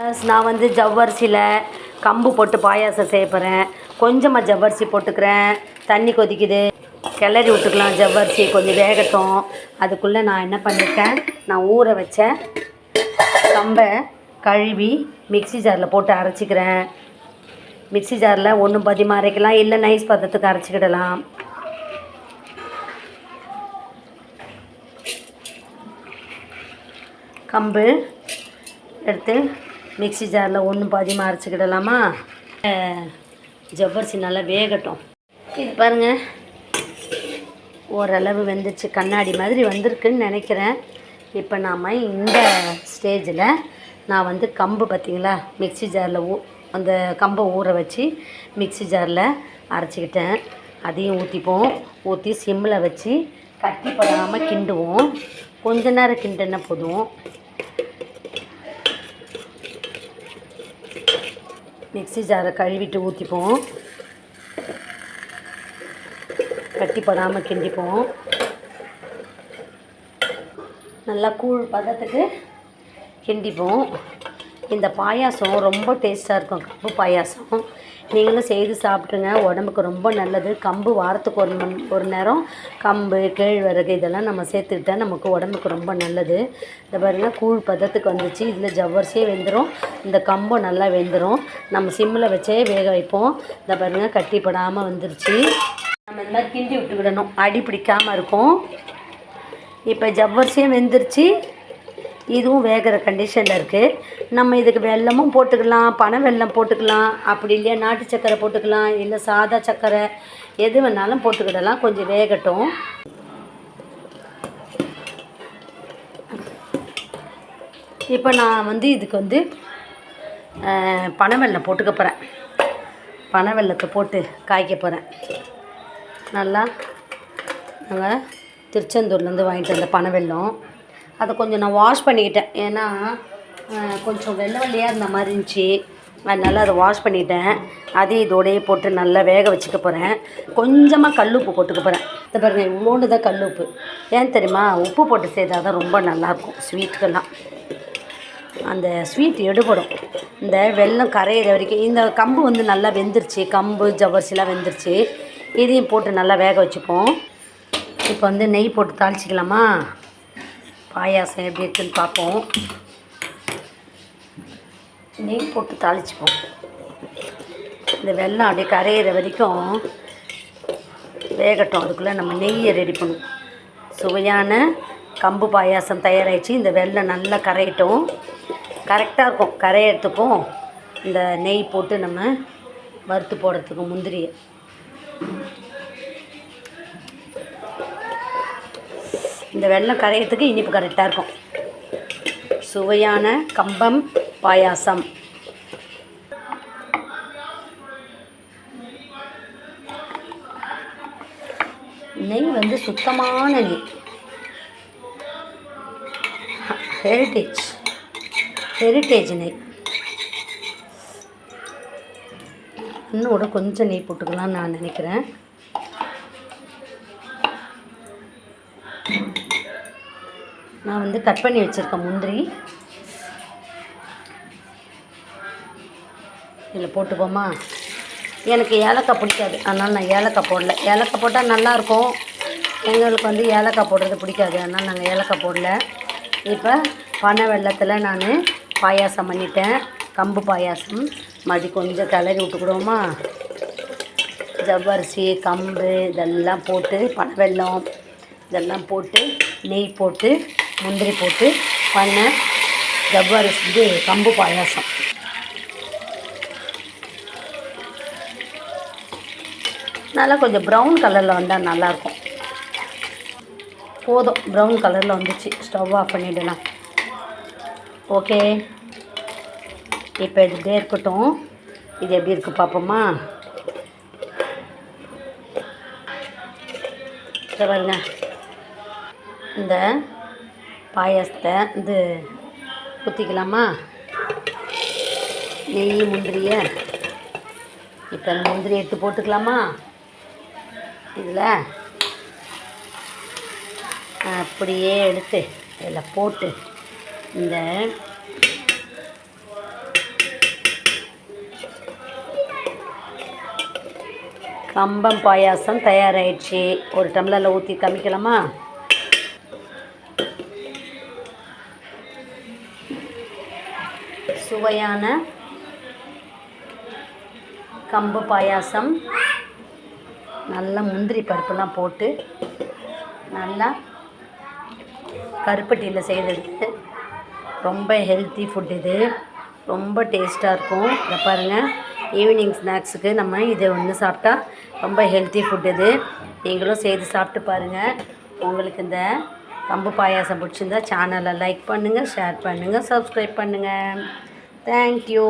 நான் வந்து ஜவ்வரிசியில் கம்பு போட்டு பாயாசம் செய்ய போகிறேன். கொஞ்சமாக ஜவ்வரிசி போட்டுக்கிறேன். தண்ணி கொதிக்குது, கிளறி விட்டுக்கலாம். ஜவ்வரிசி கொஞ்சம் வேகட்டும். அதுக்குள்ளே நான் என்ன பண்ணியிருக்கேன், நான் ஊற வச்ச கம்பை கழுவி மிக்ஸி ஜாரில் போட்டு அரைச்சிக்கிறேன். மிக்ஸி ஜாரில் ஒன்றும் பதிமாக அரைக்கலாம், இல்லை நைஸ் பதத்துக்கு அரைச்சிக்கிடலாம். கம்பு எடுத்து மிக்ஸி ஜாரில் ஒன்றும் பாதியமாக அரைச்சிக்கிடலாமா. ஜவ்வரிசி நல்லா வேகட்டும். இது பாருங்கள், ஓரளவு வெந்துச்சு, கண்ணாடி மாதிரி வந்திருக்குன்னு நினைக்கிறேன். இப்போ நாம் இந்த ஸ்டேஜில் நான் வந்து கம்பு பார்த்திங்களா, மிக்ஸி ஜாரில் அந்த கம்பை ஊற வச்சு மிக்ஸி ஜாரில் அரைச்சிக்கிட்டேன். அதையும் ஊற்றிப்போம். ஊற்றி சிம்மில் வச்சு கட்டி போடாமல் கிண்டுவோம். கொஞ்ச நேரம் கிண்டுன்னா போதும். மிக்ஸி ஜாரை கழுவிட்டு ஊற்றிப்போம். கட்டிப்படாமல் கிண்டிப்போம். நல்லா கூழ் பதத்துக்கு கிண்டிப்போம். இந்த பாயாசம் ரொம்ப டேஸ்ட்டாக இருக்கும். கம்பு பாயாசம் நீங்களும் செய்து சாப்பிட்ருங்க. உடம்புக்கு ரொம்ப நல்லது. கம்பு வாரத்துக்கு ஒரு நேரம் கம்பு, கேழ்வரகு இதெல்லாம் நம்ம சேர்த்துக்கிட்டால் நமக்கு உடம்புக்கு ரொம்ப நல்லது. இந்த பாருங்கள், கூழ் பதத்துக்கு வந்துச்சு. இதில் ஜவ்வரிசியே வெந்துடும், இந்த கம்பும் நல்லா வெந்துடும். நம்ம சிம்மில் வச்சே வேக வைப்போம். இந்த பாருங்கள், கட்டிப்படாமல் வந்துருச்சு. நம்ம இந்த மாதிரி கிண்டி விட்டுக்கிடணும், அடி பிடிக்காமல் இருக்கும். இப்போ ஜவ்வரிசியும் வெந்துருச்சு, இதுவும் வேகிற கண்டிஷனில் இருக்குது. நம்ம இதுக்கு வெல்லமும் போட்டுக்கலாம், பனை வெல்லம் போட்டுக்கலாம், அப்படி இல்லையா நாட்டு சக்கரை போட்டுக்கலாம், இல்லை சாதா சக்கரை எது வேணாலும் போட்டுக்கிடலாம். கொஞ்சம் வேகட்டும். இப்போ நான் வந்து இதுக்கு வந்து பனை வெல்லம் போட்டுக்க போகிறேன். பனை வெல்லத்தை போட்டு காய்க்க போகிறேன். நல்லா நாங்கள் திருச்செந்தூர்லேருந்து வாங்கிட்டு வந்த பனை வெல்லம், அதை கொஞ்சம் நான் வாஷ் பண்ணிக்கிட்டேன். ஏன்னா கொஞ்சம் வெள்ளை வெள்ளையாக இருந்த மாதிரி இருந்துச்சு, அதனால் அதை வாஷ் பண்ணிட்டேன். அதையும் இதோடையே போட்டு நல்லா வேக வச்சுக்க போகிறேன். கொஞ்சமாக கல்லுப்பு போட்டுக்க போகிறேன். இதை பாருங்கள், இவ்வளோண்டு தான் கல்லுப்பு. ஏன் தெரியுமா, உப்பு போட்டு செய்தால் தான் ரொம்ப நல்லாயிருக்கும் ஸ்வீட்டுக்கெல்லாம். அந்த ஸ்வீட் எடுபடும் இந்த வெல்லம் கரையிற வரைக்கும். இந்த கம்பு வந்து நல்லா வெந்துருச்சு, கம்பு ஜவ்வரிசிலாம் வெந்துருச்சு. இதையும் போட்டு நல்லா வேக வச்சுப்போம். இப்போ வந்து நெய் போட்டு தாளிச்சிக்கலாமா. பாயாசம் எப்படி இருக்குன்னு பார்ப்போம். நெய் போட்டு தாளிச்சுப்போம். இந்த வெல்லம் அப்படியே கரையிற வரைக்கும் வேகட்டும். அதுக்குள்ளே நம்ம நெய்யை ரெடி பண்ணுவோம். சுவையான கம்பு பாயாசம் தயாராகிடுச்சு. இந்த வெல்லம் நல்லா கரையட்டும். கரெக்டாக இருக்கும் கரையிறதுக்கும். இந்த நெய் போட்டு நம்ம வறுத்து போடுறதுக்கு முந்திரியை. இந்த வெல்லம் கரையிறதுக்கு இனிப்பு கரெக்டாக இருக்கும். சுவையான கம்பம் பாயாசம். நெய் வந்து சுத்தமான நெய், ஹெரிட்டேஜ் நெய். இன்னோட கொஞ்சம் நெய் போட்டுக்கலாம்னு நான் நினைக்கிறேன். நான் வந்து கட் பண்ணி வச்சுருக்கேன் முந்திரி, இதில் போட்டுப்போமா. எனக்கு ஏலக்காய் பிடிக்காது, அதனால் நான் ஏலக்காய் போடல. ஏலக்காய் போட்டால் நல்லாயிருக்கும். எங்களுக்கு வந்து ஏலக்காய் போடுறது பிடிக்காது, அதனால் நாங்கள் ஏலக்காய் போடல. இப்போ பனை வெல்லத்தில் நான் பாயாசம் பண்ணிட்டேன், கம்பு பாயாசம். மறுபடி கொஞ்சம் கிளறி விட்டுக்கிடுவோமா. ஜவ்வரிசி, கம்பு இதெல்லாம் போட்டு, பனை வெல்லம் இதெல்லாம் போட்டு, நெய் போட்டு, முந்திரி போட்டு பண்ண ஜவ்வரிசி இது கம்பு பாயாசம். நல்லா கொஞ்சம் ப்ரௌன் கலரில் வந்தால் நல்லாயிருக்கும். போதும், ப்ரௌன் கலரில் வந்துச்சு. ஸ்டவ் ஆஃப் பண்ணிடலாம். ஓகே, இப்போ இதுகிட்டே இருக்கட்டும். இது எப்படி இருக்குது பார்ப்போமா. பாருங்க, இந்த பாயாசத்தை இது ஊற்றிக்கலாமா. நெய் முந்திரியை இப்போ அந்த முந்திரி எடுத்து போட்டுக்கலாமா. இதில் அப்படியே எடுத்து இதில் போட்டு இந்த கம்பம் பாயாசம் தயாராகிடுச்சு. ஒரு டம்ளரில் ஊற்றி காமிக்கலாமா? சுவையான கம்பு பாயாசம், நல்லா முந்திரி பருப்புலாம் போட்டு நல்லா கருப்பட்டியில் செய்கிறது. ரொம்ப ஹெல்த்தி ஃபுட் இது, ரொம்ப டேஸ்ட்டாக இருக்கும். இதை பாருங்கள், ஈவினிங் ஸ்நாக்ஸுக்கு நம்ம இதை ஒன்று சாப்பிட்டா ரொம்ப ஹெல்த்தி ஃபுட் இது. நீங்களும் செய்து சாப்பிட்டு பாருங்கள். உங்களுக்கு இந்த கம்பு பாயாசம் பிடிச்சிருந்தா சேனலை லைக் பண்ணுங்கள், ஷேர் பண்ணுங்கள், சப்ஸ்கிரைப் பண்ணுங்கள். தேங்க்யூ.